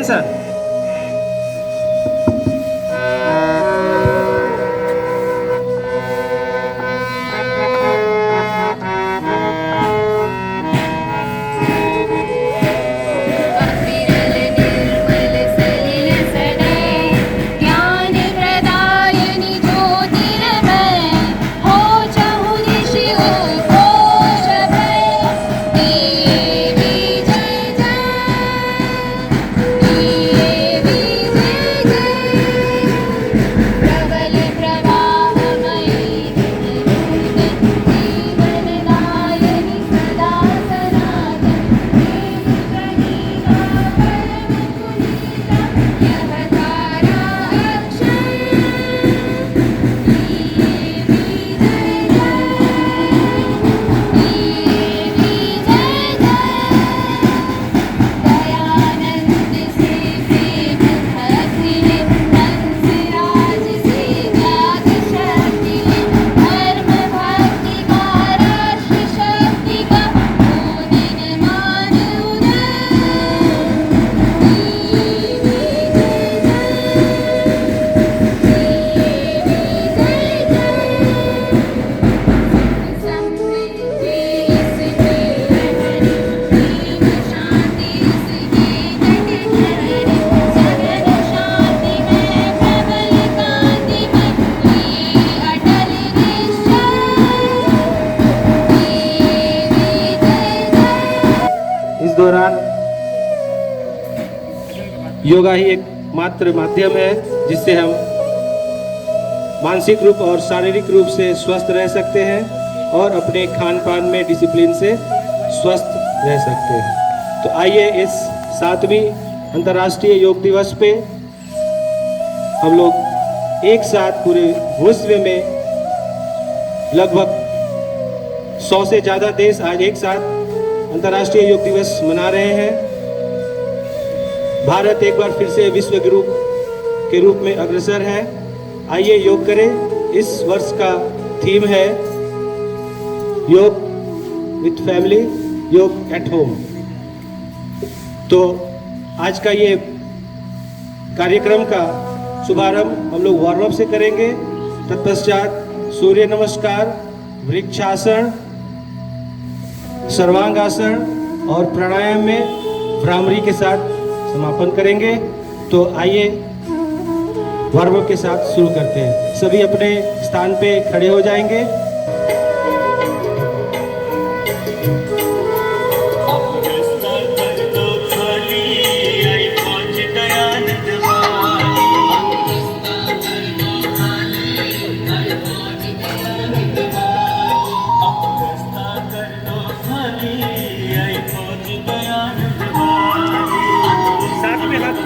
Attention. इस दौरान योगा ही एक मात्र माध्यम है जिससे हम मानसिक रूप और शारीरिक रूप से स्वस्थ रह सकते हैं और अपने खान पान में डिसिप्लिन से स्वस्थ रह सकते हैं। तो आइए इस 7वीं अंतर्राष्ट्रीय योग दिवस पे हम लोग एक साथ पूरे विश्व में लगभग 100 से ज़्यादा देश आज एक साथ अंतर्राष्ट्रीय योग दिवस मना रहे हैं। भारत एक बार फिर से विश्व गुरु के रूप में अग्रसर है। आइए योग करें। इस वर्ष का थीम है योग विथ फैमिली, योग एट होम। तो आज का ये कार्यक्रम का शुभारंभ हम लोग वार्म अप से करेंगे। तत्पश्चात सूर्य नमस्कार, वृक्षासन, सर्वांगासन और प्राणायाम में भ्रामरी के साथ समापन करेंगे। तो आइए वार्म अप के साथ शुरू करते हैं। सभी अपने स्थान पे खड़े हो जाएंगे।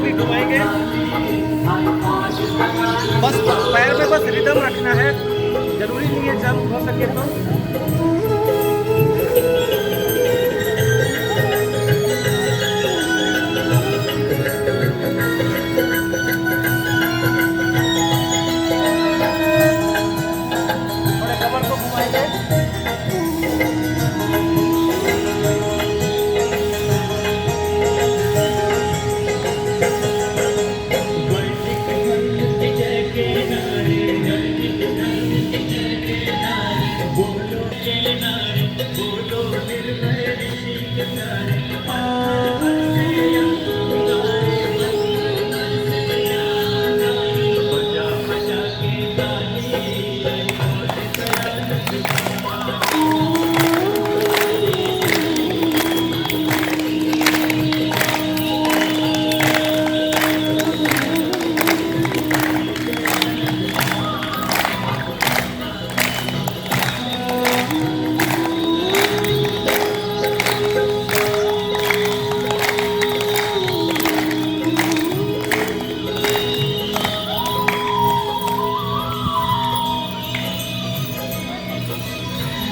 भी घुमाएंगे, बस पैर में बस रिदम रखना है, जरूरी नहीं है जंप हो सके तो। कमर को घुमाएंगे।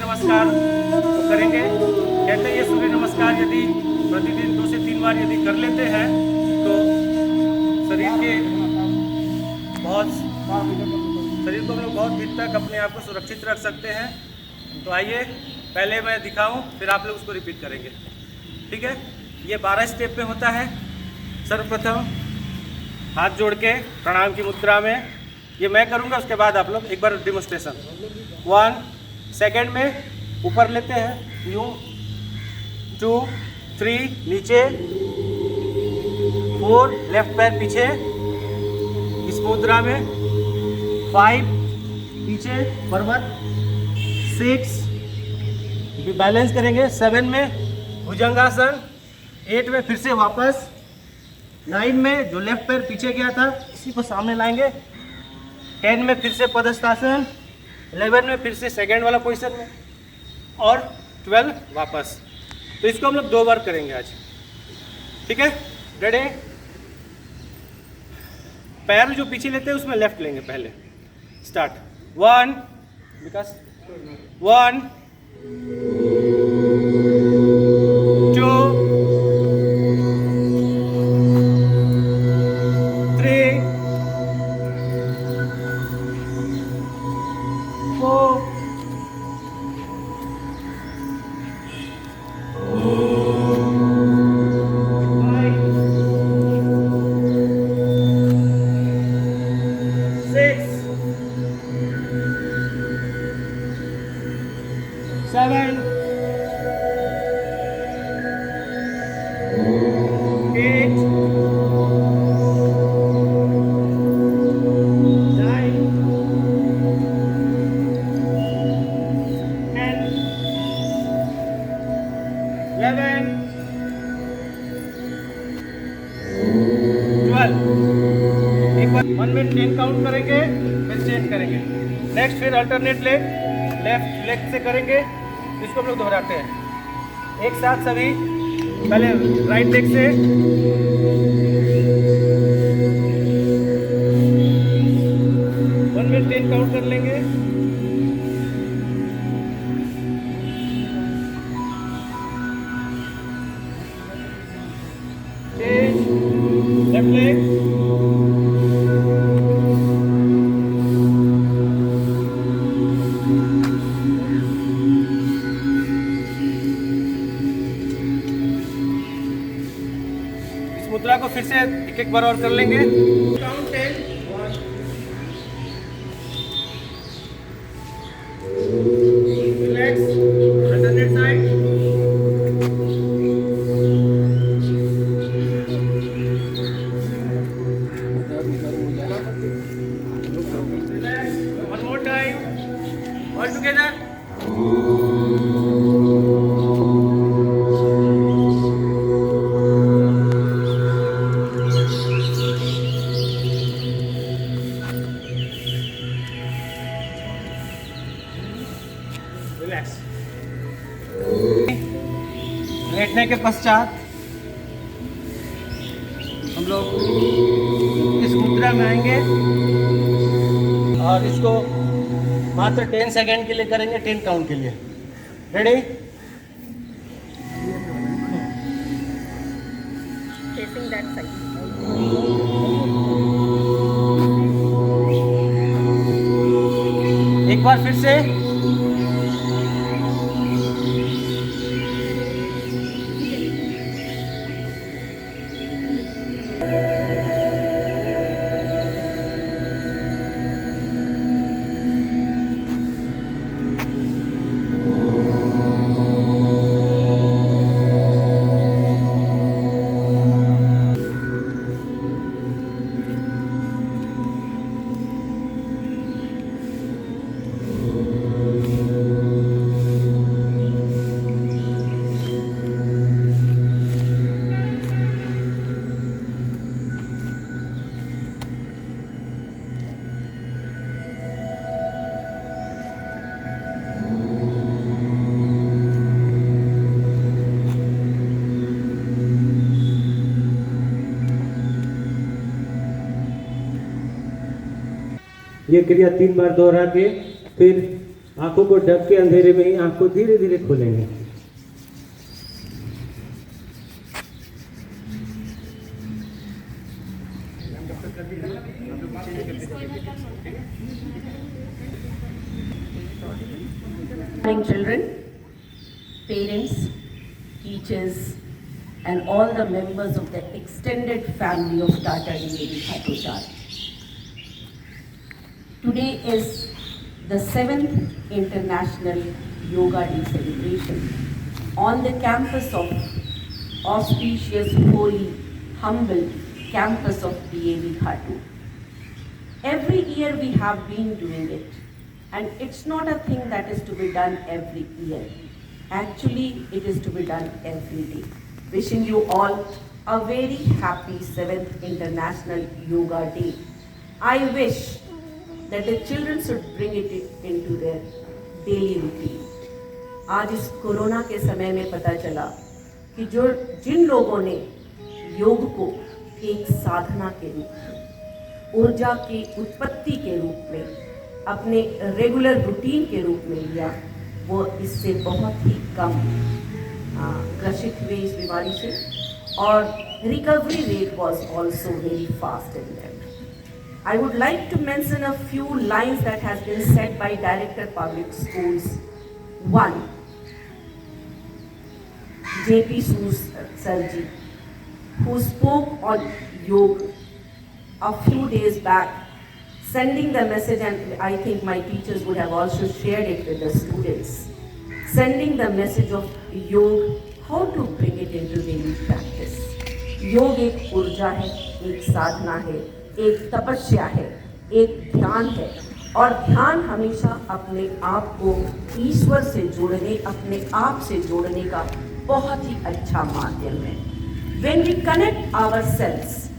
नमस्कार तो करेंगे। कहते हैं ये सूर्य नमस्कार यदि प्रतिदिन 2 से 3 बार यदि कर लेते हैं तो शरीर को हम लोग बहुत दिन तक अपने आप को सुरक्षित रख सकते हैं। तो आइए पहले मैं दिखाऊं, फिर आप लोग उसको रिपीट करेंगे। ठीक है, ये 12 स्टेप में होता है। सर्वप्रथम हाथ जोड़ के प्रणाम की मुद्रा में, ये मैं करूँगा, उसके बाद आप लोग एक बार डिमोस्ट्रेशन। 1 सेकेंड में ऊपर लेते हैं, यूँ 2 3 नीचे, 4 लेफ्ट पैर पीछे इस मुद्रा में, 5 पीछे पर्वत, 6 बैलेंस करेंगे, 7 में भुजंगासन, 8 में फिर से वापस, 9 में जो लेफ्ट पैर पीछे गया था इसी को सामने लाएंगे, 10 में फिर से पदस्थासन, 11 में फिर से सेकेंड वाला पोजीशन में, और 12 वापस। तो इसको हम लोग 2 बार करेंगे आज, ठीक है? रेडी? पैर जो पीछे लेते हैं उसमें लेफ्ट लेंगे पहले। स्टार्ट। 1 विकास, 1 2 3 4 7 8 9 10 11 12। एक बार 1 में 10 काउंट करेंगे, फिर चेंज करेंगे। नेक्स्ट फिर अल्टरनेट लेग, लेफ्ट लेग से करेंगे, इसको हम लोग दोहराते हैं एक साथ सभी। पहले राइट लेग से, वन में 10 काउंट कर लेंगे, लेफ्ट लेग, मुद्रा को फिर से एक बार और कर लेंगे। Count 10 relax, alternate side, relax, one more time, all together. Relax. लेटने के पश्चात हम लोग इस मुद्रा में आएंगे और इसको मात्र 10 सेकेंड के लिए करेंगे, 10 काउंट के लिए। रेडी? Facing that side. एक बार फिर से ये क्रिया 3 बार दोहरा के फिर आंखों को ढक के अंधेरे में ही आंख को धीरे धीरे खोलेंगे। Morning, children, parents, teachers, and all the members of the extended family of Tata DAV Khatosar. Today is the 7th International Yoga Day celebration on the campus of auspicious, holy, humble campus of DAV Khatu. Every year we have been doing it, and it's not a thing that is to be done every year. Actually, it is to be done every day. Wishing you all a very happy 7th International Yoga Day. I wish that the children should bring it into their daily routine. आज इस corona के समय में पता चला कि जिन लोगों ने योग को एक साधना के रूप में, ऊर्जा की उत्पत्ति के रूप में, अपने रेगुलर रूटीन के रूप में लिया, वो इससे बहुत ही कम ग्रसित हुए इस बीमारी से, और recovery rate was also very fast in them. I would like to mention a few lines that has been said by Director Public Schools. One, J.P. Sarji, who spoke on yoga a few days back, sending the message, and I think my teachers would have also shared it with the students, sending the message of yoga, how to bring it into daily practice. योग एक ऊर्जा है, एक साधना है, एक तपस्या है, एक ध्यान है, और ध्यान हमेशा अपने आप को ईश्वर से जोड़ने, अपने आप से जोड़ने का बहुत ही अच्छा माध्यम है. When we connect ourselves,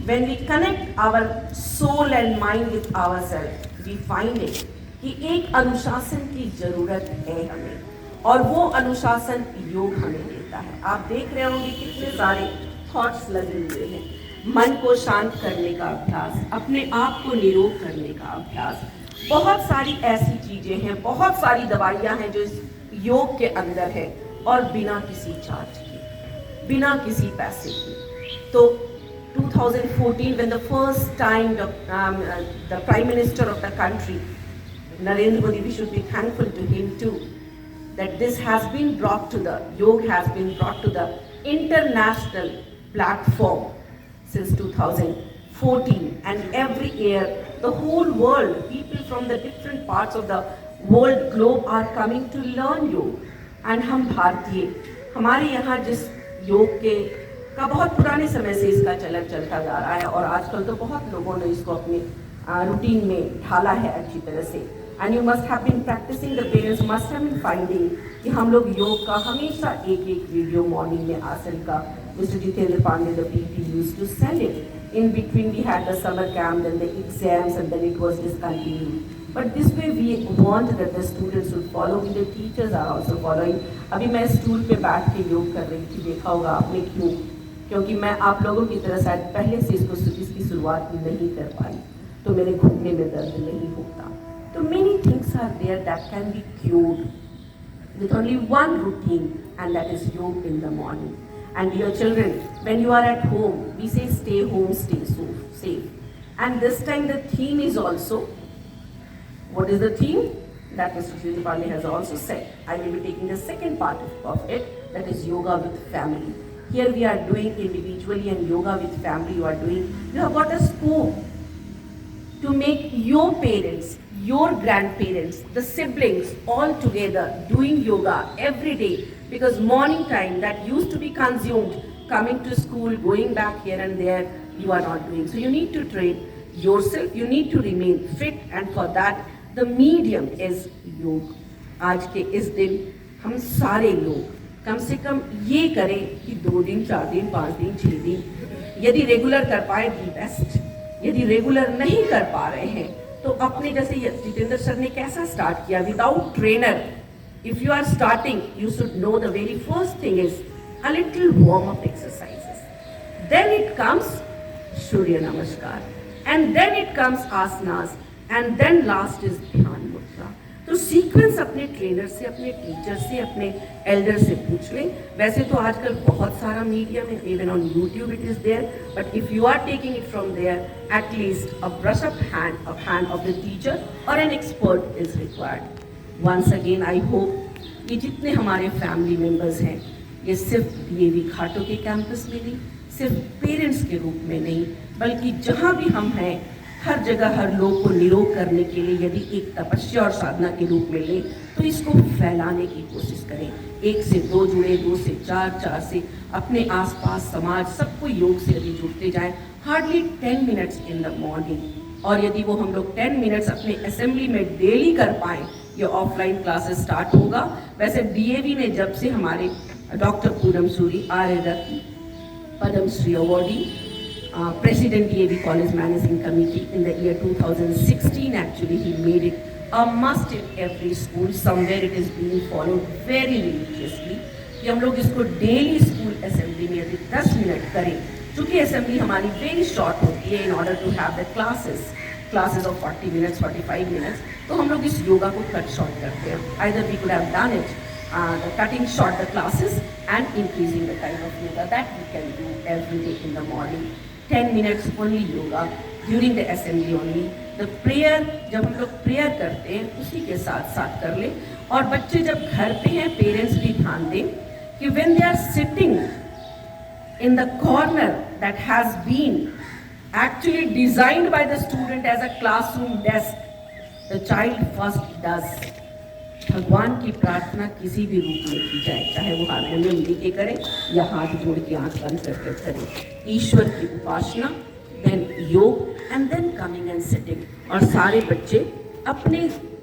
when we connect our soul and mind with ourselves, we find it कि एक अनुशासन की जरूरत है हमें, और वो अनुशासन योग हमें देता है. आप देख रहे होंगे कितने सारे थॉट्स लगे हुए हैं. मन को शांत करने का अभ्यास, अपने आप को निरोग करने का अभ्यास, बहुत सारी ऐसी चीजें हैं, बहुत सारी दवाइयां हैं जो इस योग के अंदर है, और बिना किसी चार्ज के, बिना किसी पैसे की. तो 2014 when the first time the Prime Minister of the country, Narendra Modi, we should be thankful to him too, that this has been brought to the, yoga has been brought to the international platform since 2014, and every year the whole world, people from the different parts of the world globe are coming to learn yoga. And हम भारतीय, हमारे यहाँ जिस योग के का बहुत पुराने समय से इसका चलन चलता जा रहा है, और आजकल तो बहुत लोगों ने इसको अपने रूटीन में ढाला है अच्छी तरह से. And you must have been practicing, the parents must have been finding कि हम लोग योग का हमेशा एक एक वीडियो मॉर्निंग में आसन का, Mr. Jitendra Pandey, the PP, used to send it. In between we had the summer camp, then the exams, and then it was discontinued. But this way we want that the students should follow, and the teachers are also following. अभी मैं stool पे बैठ के योग कर रही थी, देखा होगा आपने क्यों? क्योंकि मैं आप लोगों की तरह शायद पहले से इसकी शुरुआत नहीं कर पाई, तो मेरे घुटने में दर्द नहीं होता. So many things are there that can be cured with only one routine, and that is yoga in the morning. And dear children, when you are at home, we say stay home, stay safe. And this time the theme is also, what is the theme? That Mr. Jitendra Pandey has also said. I will be taking the second part of it, that is yoga with family. Here we are doing individually, and yoga with family you have got a scope to make your parents, your grandparents, the siblings all together doing yoga every day, because morning time that used to be consumed coming to school, going back here and there, you are not doing. So you need to train yourself, you need to remain fit, and for that the medium is योग. आज के इस दिन हम सारे लोग कम से कम ये करें कि 2 दिन, 4 दिन, 5 दिन, 6 दिन, यदि रेगुलर कर पाए दी बेस्ट. यदि रेगुलर नहीं कर पा रहे हैं तो अपने, जैसे जितेंद्र सर ने कैसा स्टार्ट किया, without trainer, if you are starting, you should know the very first thing is a little warm up exercises. Then it comes Surya Namaskar, and then it comes asanas, and then last is Dhyan Mudra. तो sequence अपने trainer से, अपने teacher से, अपने Elder से पूछ लें. वैसे तो आजकल बहुत सारा मीडियम है, even on YouTube it is there, but if you are taking it from there, at least a brush up hand of the teacher और an expert is required. Once again I hope कि जितने हमारे family members हैं, ये सिर्फ DAV घाटों के campus में नहीं, सिर्फ पेरेंट्स के रूप में नहीं, बल्कि जहाँ भी हम हैं हर जगह हर लोग को निरोग करने के लिए यदि एक तपस्या और साधना के रूप में लें तो इसको फैलाने की कोशिश करें। 1 से 2 जुड़े, 2 से 4, 4 से अपने आसपास समाज सबको योग से यदि जुड़ते जाएं, hardly 10 minutes in the morning. और यदि वो हम लोग 10 मिनट्स अपने असेंबली में डेली कर पाएँ, ये ऑफलाइन क्लासेस स्टार्ट होगा। वैसे डीएवी ने जब से हमारे doctor Poonam Suri Aryaratna Padmashri awardee President DAV College Managing Committee in the year 2016, actually he made it a must in every school. Somewhere it is being followed very religiously कि हम लोग इसको डेली स्कूल असेंबली में यदि 10 मिनट करें, चूँकि असेंबली हमारी very short होती है in order to have the classes of 40 minutes 45 minutes, तो हम लोग इस योगा को कट शॉर्ट करते हैं। Either we could have done it cutting short the classes and increasing the time of yoga that we can do every day in the morning. 10 minutes only yoga during the assembly only. The prayer, जब हम लोग prayer करते हैं उसी के साथ साथ कर ले। और बच्चे जब घर पे हैं, पेरेंट्स भी ध्यान दें कि when they are sitting in the corner that has been actually designed by the student as a classroom desk, the child first does भगवान की प्रार्थना किसी भी रूप में की जाए, चाहे वो हारमोनियम लेके करें या हाथ जोड़ के आंख बंद करके करें। ईश्वर की उपासना, then yoga and then coming and sitting. और सारे बच्चे अपने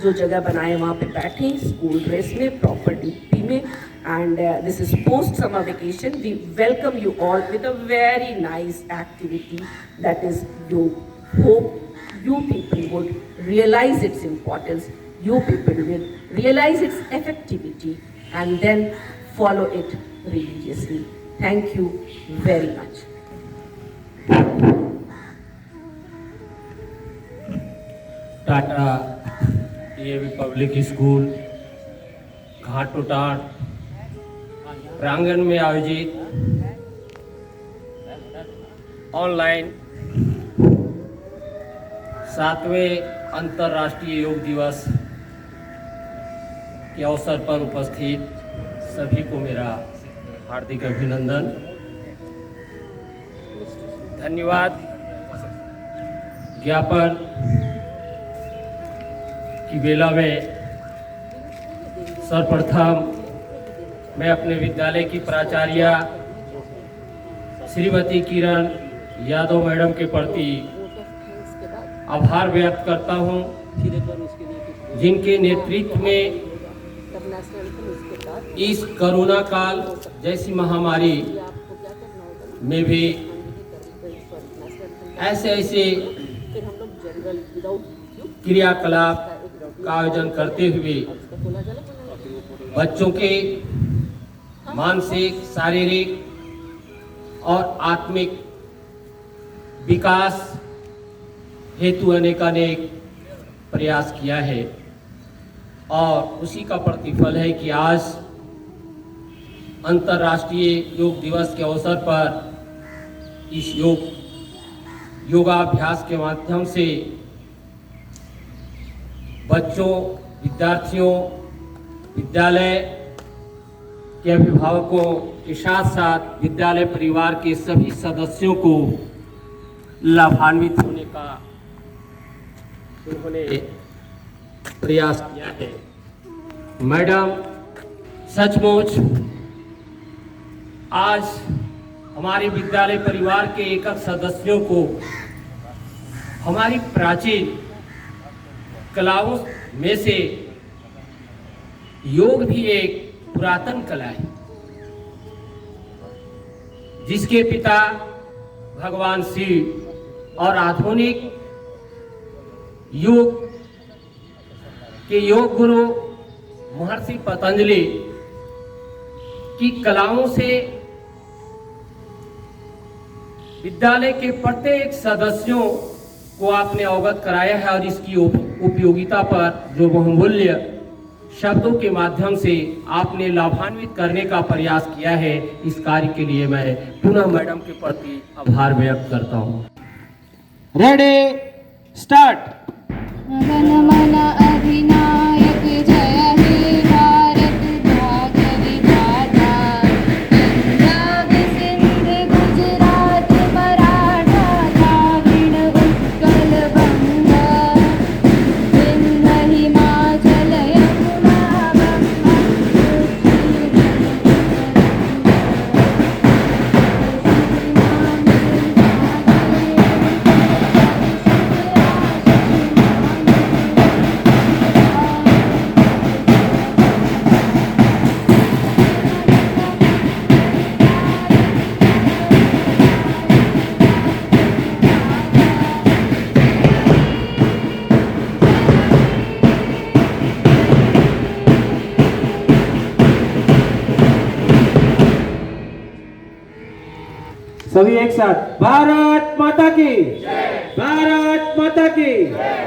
जो जगह बनाए वहाँ पे बैठें स्कूल ड्रेस में, प्रॉपर ड्यूटी में। And this is post summer vacation. We welcome you all with a very nice activity that is yoga. Hope you people would realize its importance, you people will realize its effectivity and then follow it religiously. Thank you very much. Tata DAV public school घाटोटाट प्रांगण में आयोजित online 7वें अंतर्राष्ट्रीय योग दिवस के अवसर पर उपस्थित सभी को मेरा हार्दिक अभिनंदन, धन्यवाद ज्ञापन की बेला में सर्वप्रथम मैं अपने विद्यालय की प्राचार्य श्रीमती किरण यादव मैडम के प्रति आभार व्यक्त करता हूं, जिनके नेतृत्व में इस कोरोना काल जैसी महामारी में भी ऐसे क्रियाकलाप का आयोजन करते हुए बच्चों के मानसिक, शारीरिक और आत्मिक विकास हेतु अनेकानेक प्रयास किया है। और उसी का प्रतिफल है कि आज अंतर्राष्ट्रीय योग दिवस के अवसर पर इस योगाभ्यास के माध्यम से बच्चों, विद्यार्थियों, विद्यालय के अभिभावकों के साथ साथ विद्यालय परिवार के सभी सदस्यों को लाभान्वित होने का उन्होंने प्रयास किया है। मैडम, सचमुच आज हमारे विद्यालय परिवार के एक सदस्यों को हमारी प्राचीन कलाओं में से योग भी एक पुरातन कला है, जिसके पिता भगवान शिव और आधुनिक योग के योग गुरु महर्षि पतंजलि की कलाओं से विद्यालय के प्रत्येक सदस्यों को आपने अवगत कराया है और इसकी उपयोगिता पर जो बहुमूल्य शब्दों के माध्यम से आपने लाभान्वित करने का प्रयास किया है, इस कार्य के लिए मैं पुनः मैडम के प्रति आभार व्यक्त करता हूँ। Ready, start. मन अधिनायक जय हे भारत भाग्य विधाता। सभी एक साथ, भारत माता की, भारत माता की।